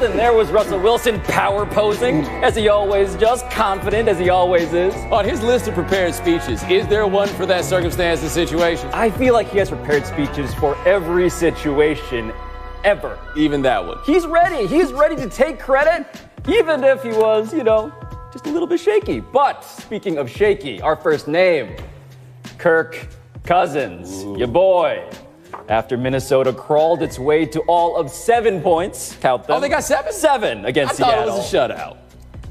And there was Russell Wilson power posing, as he always does, confident as he always is. On his list of prepared speeches, is there one for that circumstance and situation? I feel like he has prepared speeches for every situation ever. Even that one. He's ready. He's ready to take credit, even if he was, just a little bit shaky. But speaking of shaky, our first name, Kirk Cousins, your boy. After Minnesota crawled its way to all of 7 points, count them. Oh, they got 7? 7 against Seattle. I thought it was a shutout.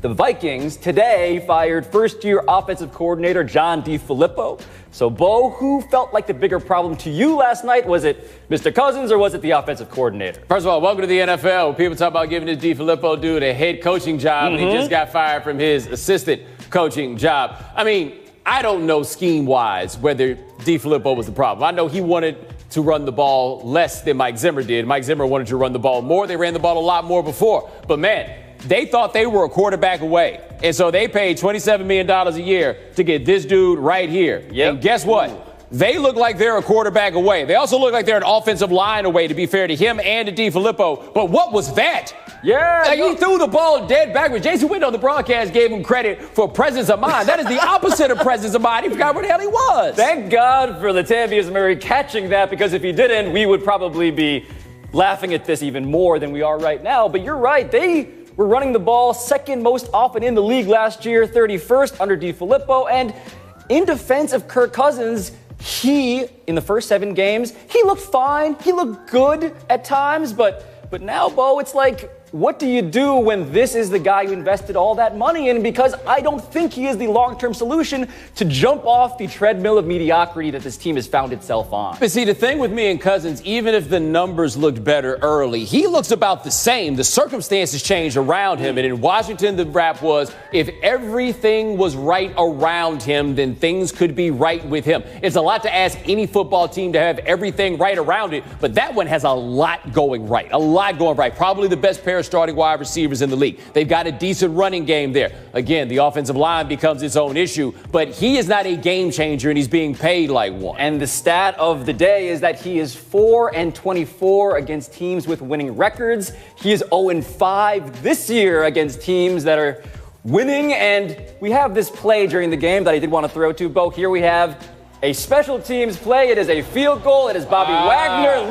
The Vikings today fired first-year offensive coordinator John DeFilippo. So, Bo, who felt like the bigger problem to you last night? Was it Mr. Cousins or was it the offensive coordinator? First of all, welcome to the NFL. People talk about giving this DeFilippo dude a head coaching job, and he just got fired from his assistant coaching job. I mean, I don't know scheme-wise whether DeFilippo was the problem. I know he wanted to run the ball less than Mike Zimmer did. Mike Zimmer wanted to run the ball more. They ran the ball a lot more before. But, man, they thought they were a quarterback away. And so they paid $27 million a year to get this dude right here. Yep. And guess what? They look like they're a quarterback away. They also look like they're an offensive line away, to be fair to him and to DeFilippo. But what was that? Yeah. Like, he threw the ball dead backwards. Jason Witten on the broadcast gave him credit for presence of mind. That is the opposite of presence of mind. He forgot where the hell he was. Thank God for Latavius Murray catching that, because if he didn't, we would probably be laughing at this even more than we are right now. But you're right. They were running the ball second most often in the league last year, 31st under DeFilippo. And in defense of Kirk Cousins, in the first 7 games, he looked fine. He looked good at times. But now, Bo, it's like, what do you do when this is the guy you invested all that money in? Because I don't think he is the long-term solution to jump off the treadmill of mediocrity that this team has found itself on. But see, the thing with me and Cousins, even if the numbers looked better early, he looks about the same. The circumstances changed around him. And in Washington, the rap was, if everything was right around him, then things could be right with him. It's a lot to ask any football team to have everything right around it, but that one has a lot going right. A lot going right. Probably the best pair of starting wide receivers in the league. They've got a decent running game there. Again, the offensive line becomes its own issue, but he is not a game changer, and he's being paid like one. And the stat of the day is that he is 4-24 against teams with winning records. He is 0-5 this year against teams that are winning. And we have this play during the game that I did want to throw to, Bo. Here we have a special teams play. It is a field goal. It is Bobby Wagner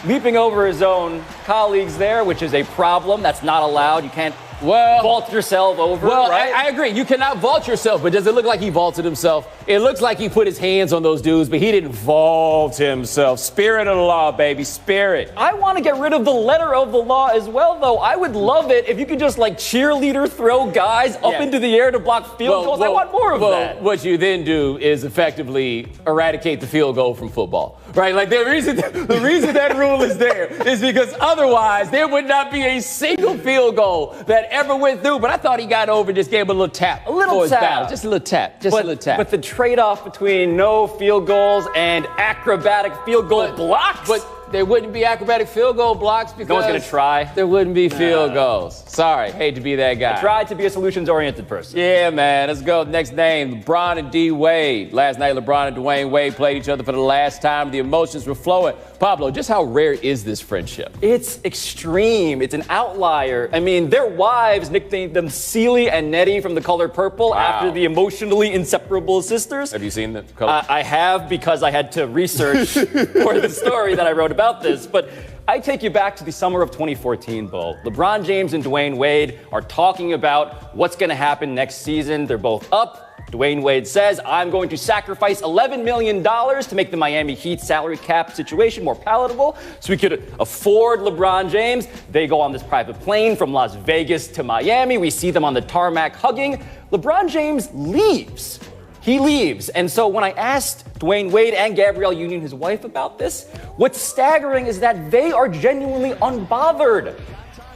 leaping over his own colleagues there, which is a problem. That's not allowed. You can't vault yourself over, right? I agree. You cannot vault yourself, but does it look like he vaulted himself? It looks like he put his hands on those dudes, but he didn't vault himself. Spirit of the law, baby. Spirit. I want to get rid of the letter of the law as well, though. I would love it if you could just, cheerleader throw guys up into the air to block field goals. I want more of that. What you then do is effectively eradicate the field goal from football, right? Like, the reason that rule is there is because otherwise there would not be a single field goal that ever went through. But I thought he got over and just gave him a little tap. A little tap. Just a little tap. Just a little tap. But the trade-off between no field goals and acrobatic field goal blocks. But there wouldn't be acrobatic field goal blocks because no one's going to try. There wouldn't be field goals. Sorry, hate to be that guy. I tried to be a solutions-oriented person. Yeah, man. Let's go. Next name, LeBron and D. Wade. Last night, LeBron and Dwayne Wade played each other for the last time. The emotions were flowing. Pablo, just how rare is this friendship? It's extreme. It's an outlier. I mean, their wives nicknamed them Celie and Nettie from The Color Purple after the emotionally inseparable sisters. Have you seen The Color? I have, because I had to research for the story that I wrote about this. But I take you back to the summer of 2014, Bo. LeBron James and Dwayne Wade are talking about what's going to happen next season. They're both up. Dwayne Wade says, I'm going to sacrifice $11 million to make the Miami Heat salary cap situation more palatable so we could afford LeBron James. They go on this private plane from Las Vegas to Miami. We see them on the tarmac hugging. LeBron James leaves. He leaves. And so when I asked Dwayne Wade and Gabrielle Union, his wife, about this, what's staggering is that they are genuinely unbothered.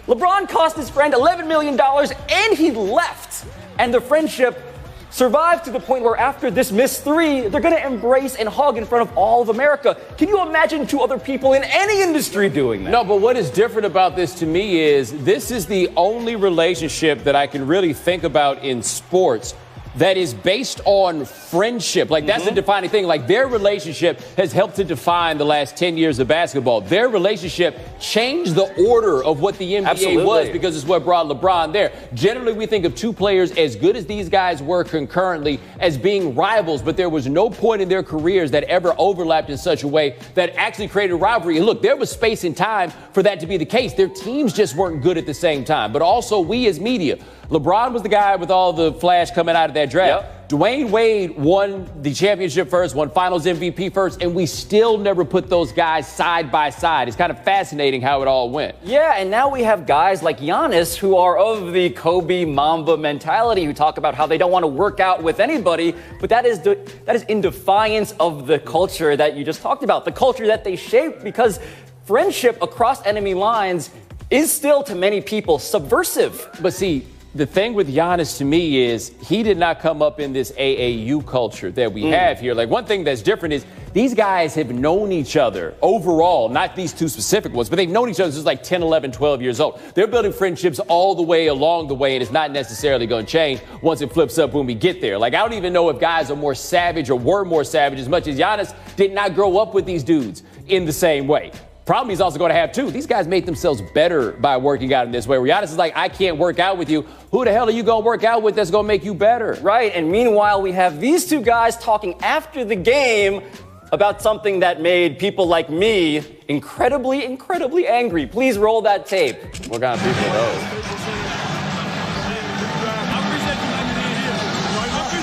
LeBron cost his friend $11 million and he left. And the friendship survived to the point where after this missed three, they're going to embrace and hug in front of all of America. Can you imagine two other people in any industry doing that? No, but what is different about this to me is this is the only relationship that I can really think about in sports that is based on friendship. Like, that's the defining thing. Like, their relationship has helped to define the last 10 years of basketball. Their relationship changed the order of what the NBA was because it's what brought LeBron there. Generally, we think of two players as good as these guys were concurrently as being rivals, but there was no point in their careers that ever overlapped in such a way that actually created rivalry. And look, there was space and time for that to be the case. Their teams just weren't good at the same time. But also, we as media, LeBron was the guy with all the flash coming out of that draft. Yep. Dwayne Wade won the championship first, won Finals MVP first, and we still never put those guys side by side. It's kind of fascinating how it all went. Yeah, and now we have guys like Giannis who are of the Kobe Mamba mentality, who talk about how they don't want to work out with anybody, but that is in defiance of the culture that you just talked about, the culture that they shaped, because friendship across enemy lines is still, to many people, subversive. But see, the thing with Giannis to me is he did not come up in this AAU culture that we have here. Like, one thing that's different is these guys have known each other overall, not these two specific ones, but they've known each other since like 10, 11, 12 years old. They're building friendships all the way along the way, and it's not necessarily going to change once it flips up when we get there. Like, I don't even know if guys are more savage or were more savage as much as Giannis did not grow up with these dudes in the same way. Problem he's also going to have, too. These guys made themselves better by working out in this way. Where Giannis is like, I can't work out with you. Who the hell are you going to work out with that's going to make you better? Right, and meanwhile, we have these two guys talking after the game about something that made people like me incredibly, incredibly angry. Please roll that tape. What kind of people are those?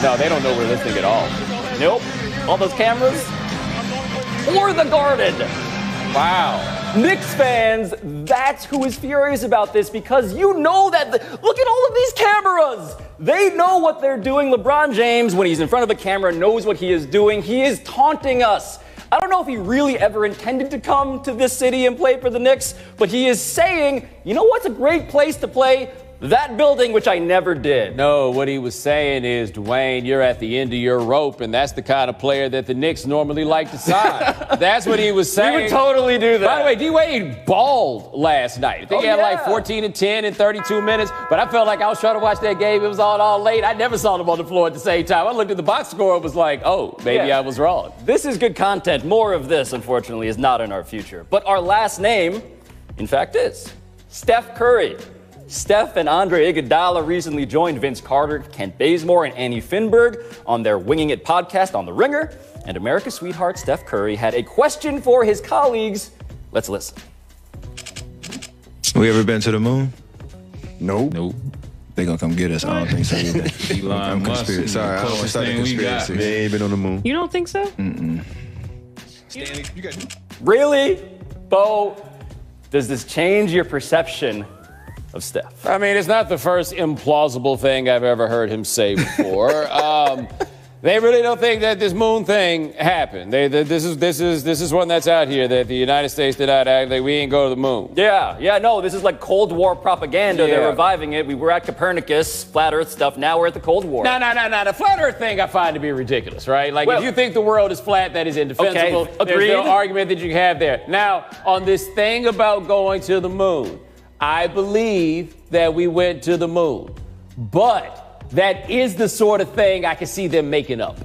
No, they don't know we're listening at all. Nope. All those cameras? Or the Garden. Wow. Knicks fans, that's who is furious about this, because you know that look at all of these cameras. They know what they're doing. LeBron James, when he's in front of a camera, knows what he is doing. He is taunting us. I don't know if he really ever intended to come to this city and play for the Knicks, but he is saying, you know what's a great place to play? That building, which I never did. No, what he was saying is, Dwayne, you're at the end of your rope, and that's the kind of player that the Knicks normally like to sign. That's what he was saying. We would totally do that. By the way, D-Wade balled last night. I think he had like 14 and 10 in 32 minutes, but I felt like I was trying to watch that game. It was all late. I never saw them on the floor at the same time. I looked at the box score and was like, oh, maybe I was wrong. This is good content. More of this, unfortunately, is not in our future. But our last name, in fact, is Steph Curry. Steph and Andre Iguodala recently joined Vince Carter, Kent Bazemore, and Annie Finberg on their Winging It podcast on The Ringer. And America's sweetheart Steph Curry had a question for his colleagues. Let's listen. We ever been to the moon? Nope. They gonna come get us. I don't think so either. Elon Musk. Sorry, I don't want to start a conspiracy. They ain't been on the moon. You don't think so? Stanley, you got Really? Bo, does this change your perception of Steph? I mean, it's not the first implausible thing I've ever heard him say before. They really don't think that this moon thing happened. This is one that's out here that the United States did not act like we ain't go to the moon. No, this is like Cold War propaganda. Yeah. They're reviving it. We were at Copernicus, flat Earth stuff. Now we're at the Cold War. No. The flat Earth thing I find to be ridiculous, right? Like, if you think the world is flat, that is indefensible. Okay, agreed. There's no argument that you can have there. Now, on this thing about going to the moon, I believe that we went to the moon. But that is the sort of thing I can see them making up.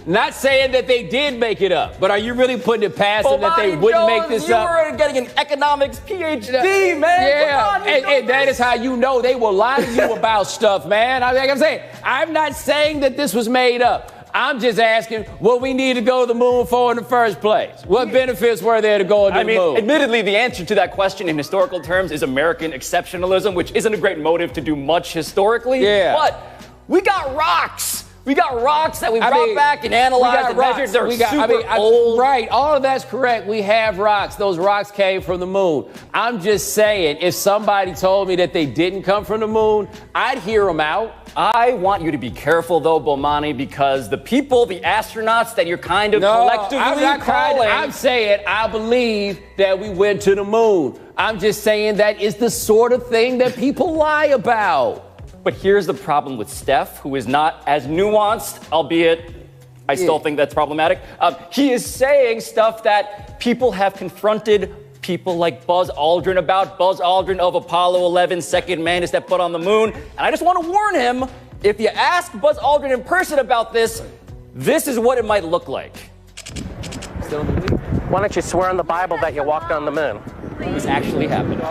Not saying that they did make it up, but are you really putting it past them that they wouldn't make this up? You were getting an economics PhD, man. Yeah, Come on, and that is how you know they will lie to you about stuff, man. Like I'm saying, I'm not saying that this was made up. I'm just asking what we need to go to the moon for in the first place. What benefits were there to go to the moon? Admittedly, the answer to that question in historical terms is American exceptionalism, which isn't a great motive to do much historically. Yeah. But we got rocks. We got rocks that we brought back and analyzed and measured. They're super old. Right, all of that's correct. We have rocks. Those rocks came from the moon. I'm just saying, if somebody told me that they didn't come from the moon, I'd hear them out. I want you to be careful, though, Bomani, because the people, the astronauts that you're kind of collectively calling... I'm saying I believe that we went to the moon. I'm just saying that is the sort of thing that people lie about. But here's the problem with Steph, who is not as nuanced, albeit I still think that's problematic. He is saying stuff that people have confronted people like Buzz Aldrin about. Buzz Aldrin of Apollo 11, second man to step foot on the moon. And I just want to warn him, If you ask Buzz Aldrin in person about this, this is what it might look like. Still in the league. Why don't you swear on the Bible that you walked on the moon? This actually happened.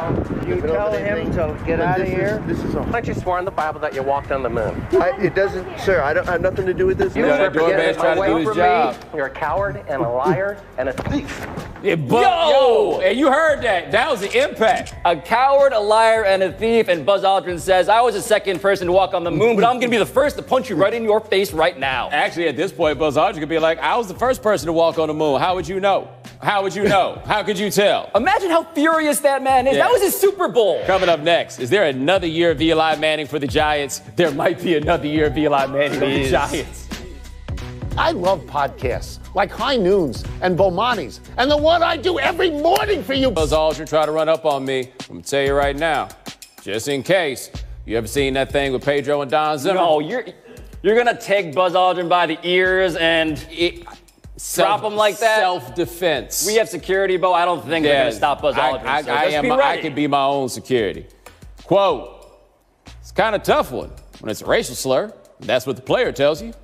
You tell him to get out of here. Why don't you swear on the Bible that you walked on the moon? It doesn't, sir. I don't have nothing to do with this. You that doorman's trying to do his job. You're a coward and a liar and a thief. Yo! And you heard that. That was the impact. A coward, a liar, and a thief. And Buzz Aldrin says, I was the second person to walk on the moon, but I'm going to be the first to punch you right in your face right now. Actually, at this point, Buzz Aldrin could be like, I was the first person to walk on the moon. How would you know? How would you know? How could you tell? Imagine how furious that man is. Yeah. That was his Super Bowl. Coming up next, is there another year of Eli Manning for the Giants? There might be another year of Eli Manning for the Giants. I love podcasts like High Noons and Bomani's and the one I do every morning for you. Buzz Aldrin tried to run up on me. I'm going to tell you right now, just in case. You ever seen that thing with Pedro and Don Zimmer? No, you're going to take Buzz Aldrin by the ears and drop him like that? Self-defense. We have security, Bo. I don't think they're going to stop Buzz Aldrin. I can be my own security. Quote, it's kind of tough one when it's a racial slur. That's what the player tells you.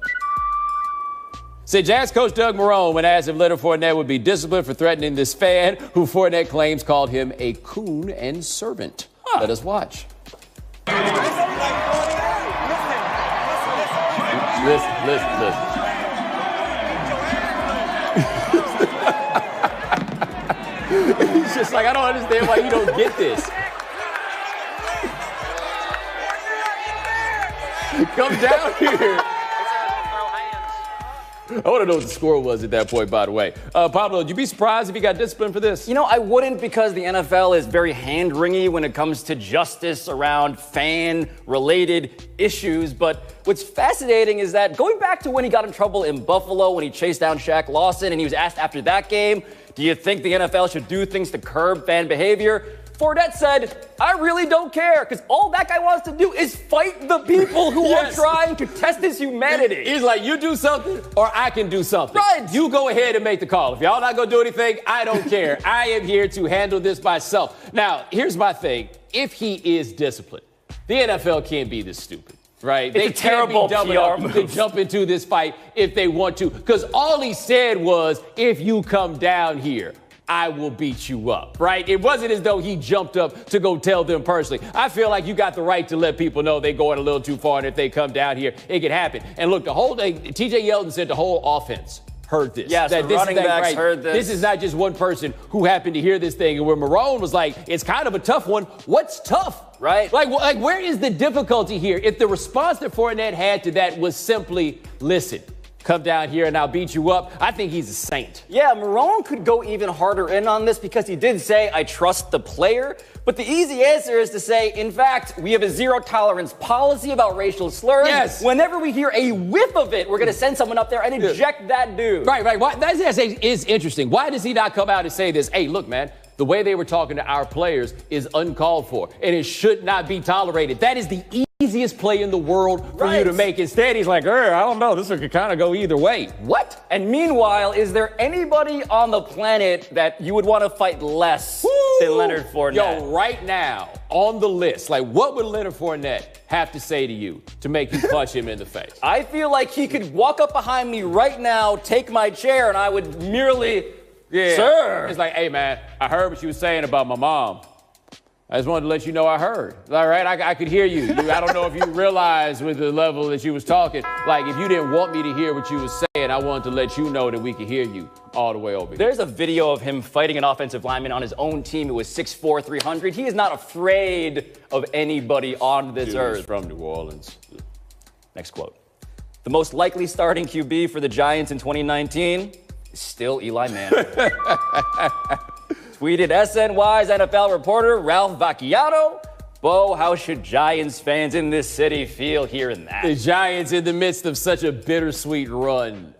Said Jazz coach Doug Marrone when asked if Leonard Fournette would be disciplined for threatening this fan who Fournette claims called him a coon and servant. Let us watch. Listen. He's just like, I don't understand why you don't get this. Come down here. I want to know what the score was at that point, by the way. Pablo, would you be surprised if he got disciplined for this? You know, I wouldn't, because the NFL is very hand-wringy when it comes to justice around fan-related issues. But what's fascinating is that going back to when he got in trouble in Buffalo, when he chased down Shaq Lawson, and he was asked after that game, do you think the NFL should do things to curb fan behavior? Fournette said, I really don't care, because all that guy wants to do is fight the people who are trying to test his humanity. He's like, you do something or I can do something. Right. You go ahead and make the call. If y'all not going to do anything, I don't care. I am here to handle this myself. Now, here's my thing. If he is disciplined, the NFL can't be this stupid. Right? It's a terrible PR move to jump into this fight if they want to. Because all he said was, if you come down here, I will beat you up, right? It wasn't as though he jumped up to go tell them personally. I feel like you got the right to let people know they're going a little too far, and if they come down here, it can happen. And look, the whole thing, TJ Yeldon said the whole offense heard this. Yes, the running backs heard this. This is not just one person who happened to hear this thing. And where Marrone was like, it's kind of a tough one. What's tough? Right. Like where is the difficulty here? If the response that Fournette had to that was simply, listen, come down here and I'll beat you up, I think he's a saint. Yeah, Marrone could go even harder in on this, because he did say, I trust the player. But the easy answer is to say, in fact, we have a zero tolerance policy about racial slurs. Yes. Whenever we hear a whiff of it, we're going to send someone up there and eject that dude. Right. Why, that is interesting. Why does he not come out and say this? Hey, look, man, the way they were talking to our players is uncalled for, and it should not be tolerated. That is the easiest play in the world for you to make. Instead, he's like, I don't know, this could kind of go either way. What? And meanwhile, is there anybody on the planet that you would want to fight less than Leonard Fournette? Yo, right now, on the list, like, what would Leonard Fournette have to say to you to make you punch him in the face? I feel like he could walk up behind me right now, take my chair, and I would merely, sir. It's like, hey, man, I heard what you were saying about my mom. I just wanted to let you know I heard. All right, I could hear you. I don't know if you realized with the level that you was talking. Like, if you didn't want me to hear what you was saying, I wanted to let you know that we could hear you all the way over here. There's a video of him fighting an offensive lineman on his own team. It was 6'4", 300. He is not afraid of anybody on this earth. He's from New Orleans. Next quote. The most likely starting QB for the Giants in 2019 is still Eli Manning. Tweeted SNY's NFL reporter Ralph Vacchiato. Bo, how should Giants fans in this city feel hearing that? The Giants in the midst of such a bittersweet run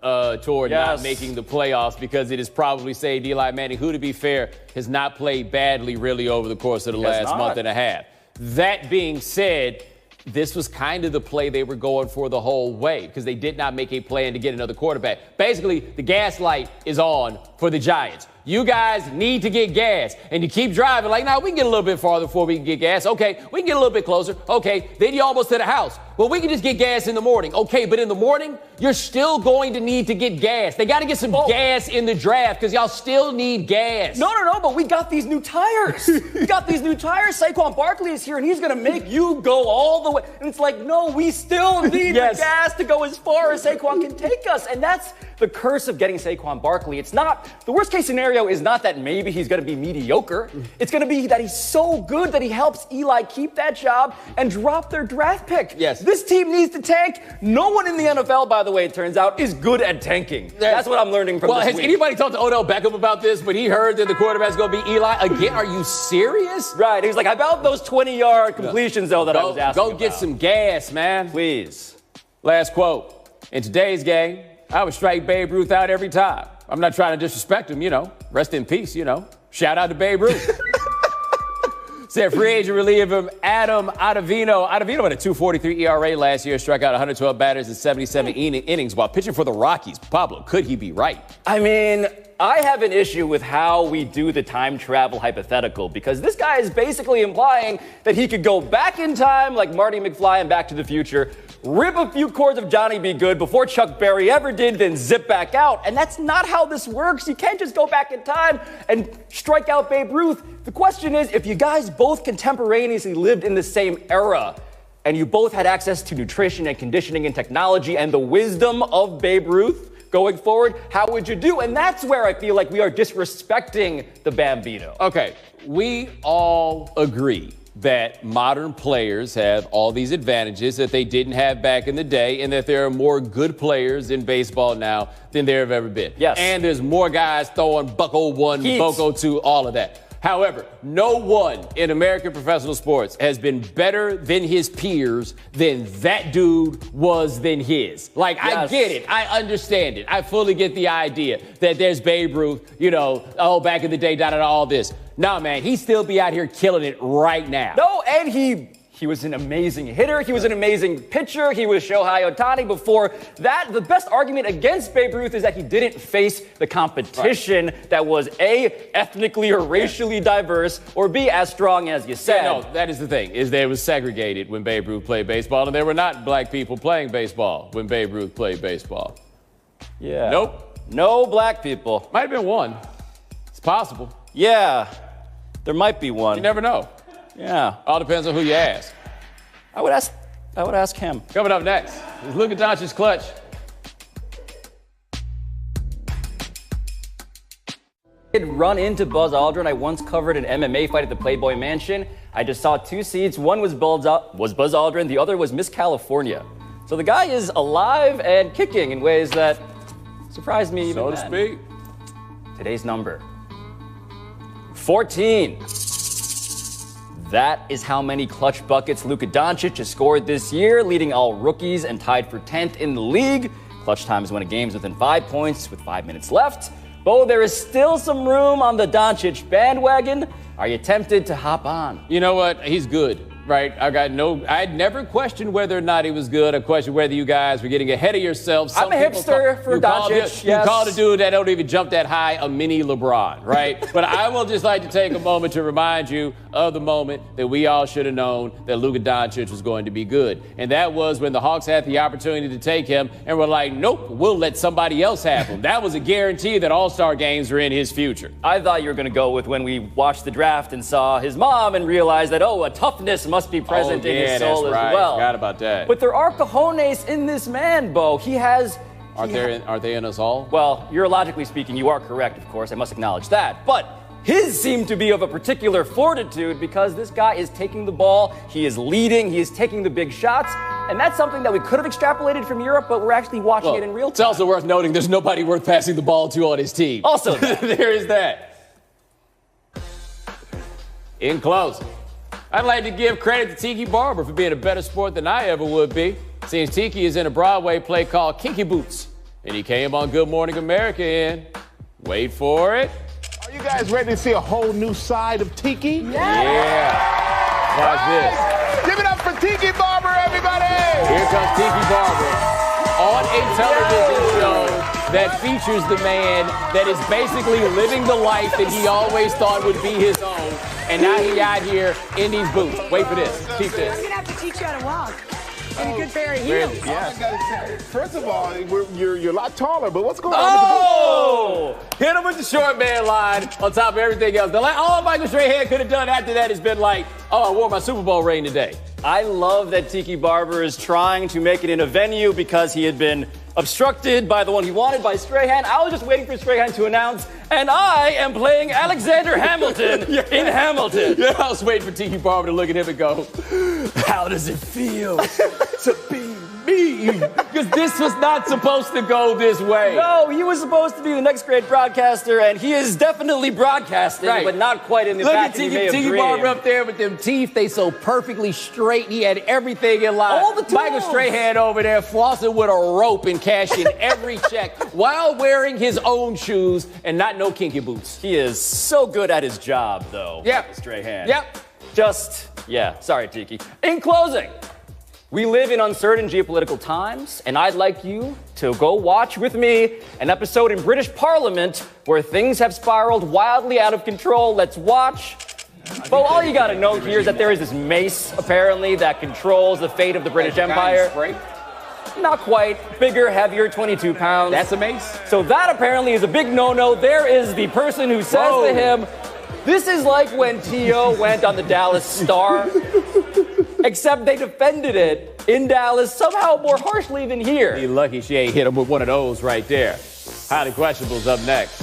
toward not making the playoffs, because it has probably saved Eli Manning, who, to be fair, has not played badly really over the course of the last month and a half. That being said, this was kind of the play they were going for the whole way, because they did not make a plan to get another quarterback. Basically, the gas light is on for the Giants. You guys need to get gas. And you keep driving like, we can get a little bit farther before we can get gas. Okay, we can get a little bit closer. Okay, then you're almost to the house. Well, we can just get gas in the morning. Okay, but in the morning, you're still going to need to get gas. They got to get some gas in the draft because y'all still need gas. No, but we got these new tires. We got these new tires. Saquon Barkley is here, and he's going to make you go all the way. And it's like, no, we still need the gas to go as far as Saquon can take us. And that's the curse of getting Saquon Barkley. It's not, the worst case scenario is not that maybe he's going to be mediocre. It's going to be that he's so good that he helps Eli keep that job and drop their draft pick. Yes. This team needs to tank. No one in the NFL, by the way, it turns out, is good at tanking. That's what I'm learning from this has week. anybody talked to Odell Beckham about this when he heard that the quarterback's going to be Eli? Again, are you serious? Right. He was like, about those 20-yard completions, though, that I was asking Go get some gas, man. Please. Last quote. In today's game, I would strike Babe Ruth out every time. I'm not trying to disrespect him, Rest in peace, Shout out to Babe Ruth. Said free agent reliever Adam Ottavino. Ottavino had a 2.43 ERA last year, struck out 112 batters in 77 innings while pitching for the Rockies. Pablo, could he be right? I mean, I have an issue with how we do the time travel hypothetical because this guy is basically implying that he could go back in time like Marty McFly in Back to the Future, rip a few chords of Johnny B. Good before Chuck Berry ever did, then zip back out. And that's not how this works. You can't just go back in time and strike out Babe Ruth. The question is, if you guys both contemporaneously lived in the same era and you both had access to nutrition and conditioning and technology and the wisdom of Babe Ruth going forward, how would you do? And that's where I feel like we are disrespecting the Bambino. Okay, we all agree that modern players have all these advantages that they didn't have back in the day and that there are more good players in baseball now than there have ever been. Yes. And there's more guys throwing bucko one, bucko two, all of that. However, no one in American professional sports has been better than his peers than that dude was than his. Like, yes. I get it. I understand it. I fully get the idea that there's Babe Ruth, back in the day, all this. Nah, man, he still be out here killing it right now. No, and he was an amazing hitter. He was an amazing pitcher. He was Shohei Ohtani before that. The best argument against Babe Ruth is that he didn't face the competition that was A, ethnically or racially diverse, or B, as strong as you said. Yeah, no, that is the thing, is that it was segregated when Babe Ruth played baseball, and there were not black people playing baseball when Babe Ruth played baseball. Yeah. Nope. No black people. Might have been one. It's possible. Yeah, there might be one. You never know. Yeah. All depends on who you ask. I would ask him. Coming up next is Luka Doncic's clutch. I'd run into Buzz Aldrin. I once covered an MMA fight at the Playboy Mansion. I just saw two seats. One was Buzz Aldrin. The other was Miss California. So the guy is alive and kicking in ways that surprised me even then. So to speak. Today's number, 14. That is how many clutch buckets Luka Doncic has scored this year, leading all rookies and tied for 10th in the league. Clutch time is when a game's within 5 points with 5 minutes left. Bo, there is still some room on the Doncic bandwagon. Are you tempted to hop on? You know what? He's good, right? I'd never questioned whether or not he was good. I questioned whether you guys were getting ahead of yourselves. I'm a hipster for Doncic. You called a dude that don't even jump that high a mini LeBron, right? But I will just like to take a moment to remind you of the moment that we all should have known that Luka Doncic was going to be good. And that was when the Hawks had the opportunity to take him and were like, nope, we'll let somebody else have him. That was a guarantee that all-star games were in his future. I thought you were going to go with when we watched the draft and saw his mom and realized that, a toughness must be present in his soul as well. Forgot about that. But there are cojones in this man, Bo. Aren't they in us all? Well, urologically speaking, you are correct, of course. I must acknowledge that. But his seem to be of a particular fortitude because this guy is taking the ball, he is leading, he is taking the big shots, and that's something that we could have extrapolated from Europe, but we're actually watching it in real time. It's also worth noting there's nobody worth passing the ball to on his team. Also, there is that. In closing, I'd like to give credit to Tiki Barber for being a better sport than I ever would be. Since Tiki is in a Broadway play called Kinky Boots, and he came on Good Morning America in, wait for it. Are you guys ready to see a whole new side of Tiki? Yeah. Watch this. Give it up for Tiki Barber, everybody! Here comes Tiki Barber on a television show that features the man that is basically living the life that he always thought would be his own. And now he out here in these boots. Wait for this. Keep I'm this. going to have to teach you how to walk. And a good pair of heels. Yes. First of all, you're a lot taller, but what's going on Oh! Hit him with the short man line on top of everything else. All Michael Strahan could have done after that has been like, oh, I wore my Super Bowl ring today. I love that Tiki Barber is trying to make it in a venue because he had been obstructed by the one he wanted, by Strahan. I was just waiting for Strahan to announce, and I am playing Alexander Hamilton in Hamilton. Yeah, I was waiting for Tiki Barber to look at him and go, how does it feel to be me? Because this was not supposed to go this way. No, he was supposed to be the next great broadcaster, and he is definitely broadcasting, but not quite in the Look at fashion he may have Tiki dreamed. Barber up there with them teeth. They so perfectly straight. He had everything in line. All the tools. Michael Strahan over there flossing with a rope and cashing every check while wearing his own shoes and not no kinky boots. He is so good at his job, though. Yep. Strahan. Yep. Sorry, Tiki. In closing, we live in uncertain geopolitical times, and I'd like you to go watch with me an episode in British Parliament where things have spiraled wildly out of control. Let's watch. But all you gotta know here is that there is this mace, apparently, that controls the fate of the British Empire. Not quite. Bigger, heavier, 22 pounds. That's a mace? So that apparently is a big no-no. There is the person who says to him, this is like when T.O. went on the Dallas Star, except they defended it in Dallas somehow more harshly than here. Be lucky she ain't hit him with one of those right there. Highly Questionable's up next.